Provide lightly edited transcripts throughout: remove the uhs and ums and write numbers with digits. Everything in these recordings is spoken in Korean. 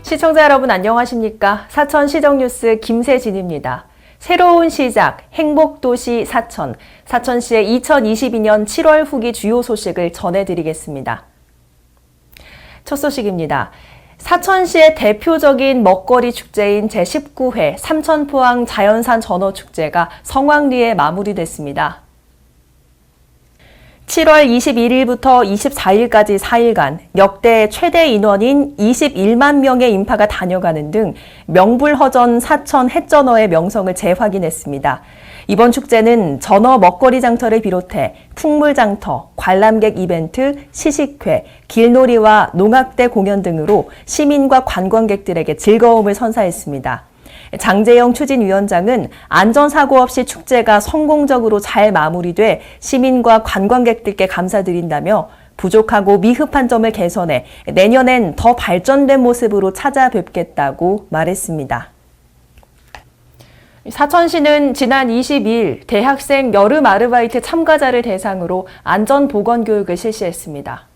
시청자 여러분 안녕하십니까? 사천시정뉴스 김세진입니다. 새로운 시작, 행복도시 사천, 사천시의 2022년 7월 후기 주요 소식을 전해드리겠습니다. 첫 소식입니다. 사천시의 대표적인 먹거리 축제인 제19회 삼천포항 자연산 전어축제가 성황리에 마무리됐습니다. 7월 21일부터 24일까지 4일간 역대 최대 인원인 21만 명의 인파가 다녀가는 등 명불허전 사천 햇전어의 명성을 재확인했습니다. 이번 축제는 전어 먹거리 장터를 비롯해 풍물장터, 관람객 이벤트, 시식회, 길놀이와 농악대 공연 등으로 시민과 관광객들에게 즐거움을 선사했습니다. 장재영 추진위원장은 안전사고 없이 축제가 성공적으로 잘 마무리돼 시민과 관광객들께 감사드린다며 부족하고 미흡한 점을 개선해 내년엔 더 발전된 모습으로 찾아뵙겠다고 말했습니다. 사천시는 지난 22일 대학생 여름 아르바이트 참가자를 대상으로 안전보건교육을 실시했습니다.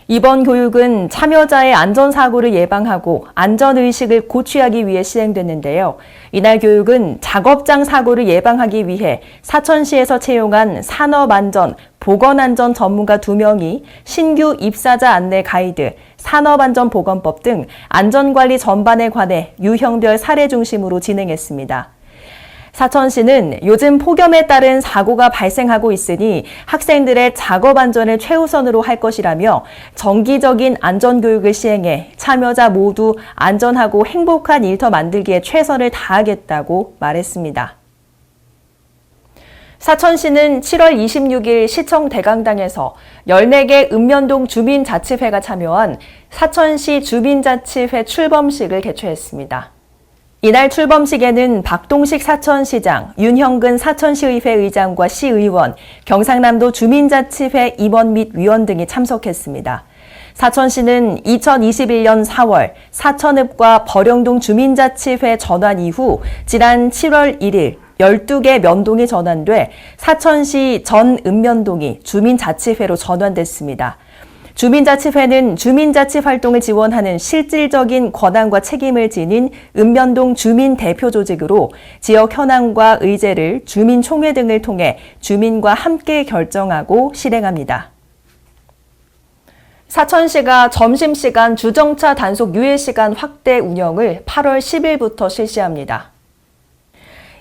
이번 교육은 참여자의 안전사고를 예방하고 안전의식을 고취하기 위해 시행됐는데요. 이날 교육은 작업장 사고를 예방하기 위해 사천시에서 채용한 산업안전, 보건안전 전문가 2명이 신규 입사자 안내 가이드, 산업안전보건법 등 안전관리 전반에 관해 유형별 사례 중심으로 진행했습니다. 사천시는 요즘 폭염에 따른 사고가 발생하고 있으니 학생들의 작업 안전을 최우선으로 할 것이라며 정기적인 안전교육을 시행해 참여자 모두 안전하고 행복한 일터 만들기에 최선을 다하겠다고 말했습니다. 사천시는 7월 26일 시청 대강당에서 14개 읍면동 주민자치회가 참여한 사천시 주민자치회 출범식을 개최했습니다. 이날 출범식에는 박동식 사천시장, 윤형근 사천시의회 의장과 시의원, 경상남도 주민자치회 임원 및 위원 등이 참석했습니다. 사천시는 2021년 4월 사천읍과 버령동 주민자치회 전환 이후 지난 7월 1일 12개 면동이 전환돼 사천시 전 읍면동이 주민자치회로 전환됐습니다. 주민자치회는 주민자치 활동을 지원하는 실질적인 권한과 책임을 지닌 읍면동 주민대표조직으로 지역 현안과 의제를 주민총회 등을 통해 주민과 함께 결정하고 실행합니다. 사천시가 점심시간 주정차 단속 유예시간 확대 운영을 8월 10일부터 실시합니다.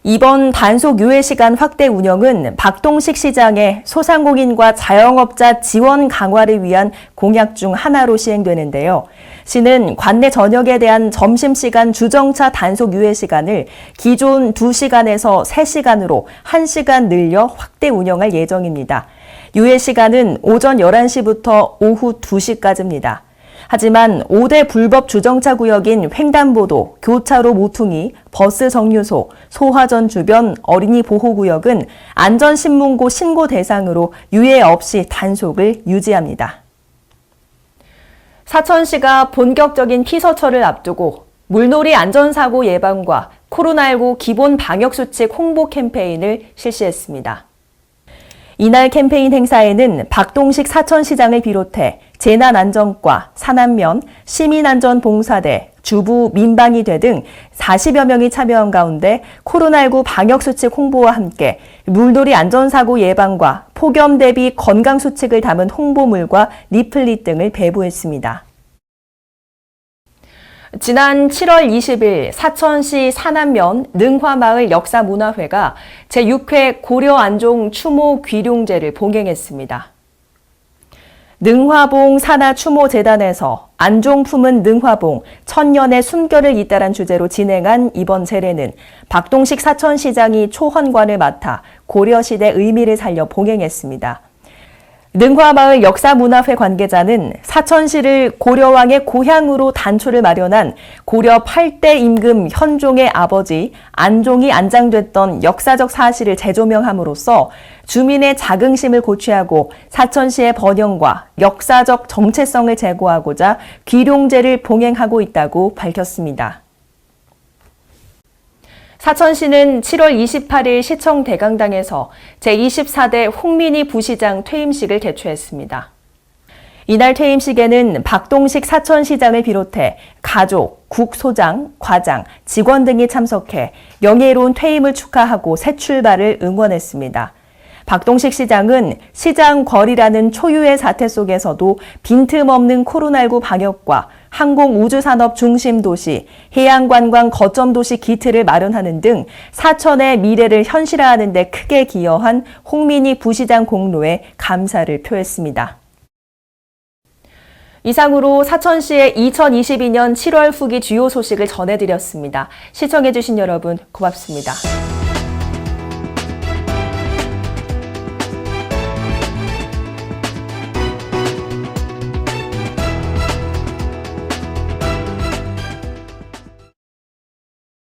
이번 단속 유예시간 확대 운영은 박동식 시장의 소상공인과 자영업자 지원 강화를 위한 공약 중 하나로 시행되는데요. 시는 관내 전역에 대한 점심시간 주정차 단속 유예시간을 기존 2시간에서 3시간으로 1시간 늘려 확대 운영할 예정입니다. 유예시간은 오전 11시부터 오후 2시까지입니다. 하지만 5대 불법 주정차 구역인 횡단보도, 교차로 모퉁이, 버스 정류소, 소화전 주변 어린이 보호구역은 안전신문고 신고 대상으로 유예 없이 단속을 유지합니다. 사천시가 본격적인 피서철을 앞두고 물놀이 안전사고 예방과 코로나19 기본 방역수칙 홍보 캠페인을 실시했습니다. 이날 캠페인 행사에는 박동식 사천시장을 비롯해 재난안전과, 산안면, 시민안전봉사대, 주부 민방위대 등 40여 명이 참여한 가운데 코로나19 방역수칙 홍보와 함께 물놀이 안전사고 예방과 폭염 대비 건강수칙을 담은 홍보물과 리플릿 등을 배부했습니다. 지난 7월 20일 사천시 산안면 능화마을 역사문화회가 제6회 고려안종 추모 귀룡제를 봉행했습니다. 능화봉 산하추모재단에서 안종 품은 능화봉, 천년의 숨결을 잇따란 주제로 진행한 이번 제례는 박동식 사천시장이 초헌관을 맡아 고려시대 의미를 살려 봉행했습니다. 능화마을 역사문화회 관계자는 사천시를 고려왕의 고향으로 단초를 마련한 고려 8대 임금 현종의 아버지 안종이 안장됐던 역사적 사실을 재조명함으로써 주민의 자긍심을 고취하고 사천시의 번영과 역사적 정체성을 제고하고자 귀룡제를 봉행하고 있다고 밝혔습니다. 사천시는 7월 28일 시청 대강당에서 제24대 홍민희 부시장 퇴임식을 개최했습니다. 이날 퇴임식에는 박동식 사천시장을 비롯해 가족, 국소장, 과장, 직원 등이 참석해 명예로운 퇴임을 축하하고 새 출발을 응원했습니다. 박동식 시장은 시장 거리라는 초유의 사태 속에서도 빈틈없는 코로나19 방역과 항공우주산업 중심 도시, 해양관광 거점 도시 기틀을 마련하는 등 사천의 미래를 현실화하는 데 크게 기여한 홍민희 부시장 공로에 감사를 표했습니다. 이상으로 사천시의 2022년 7월 후기 주요 소식을 전해드렸습니다. 시청해주신 여러분 고맙습니다.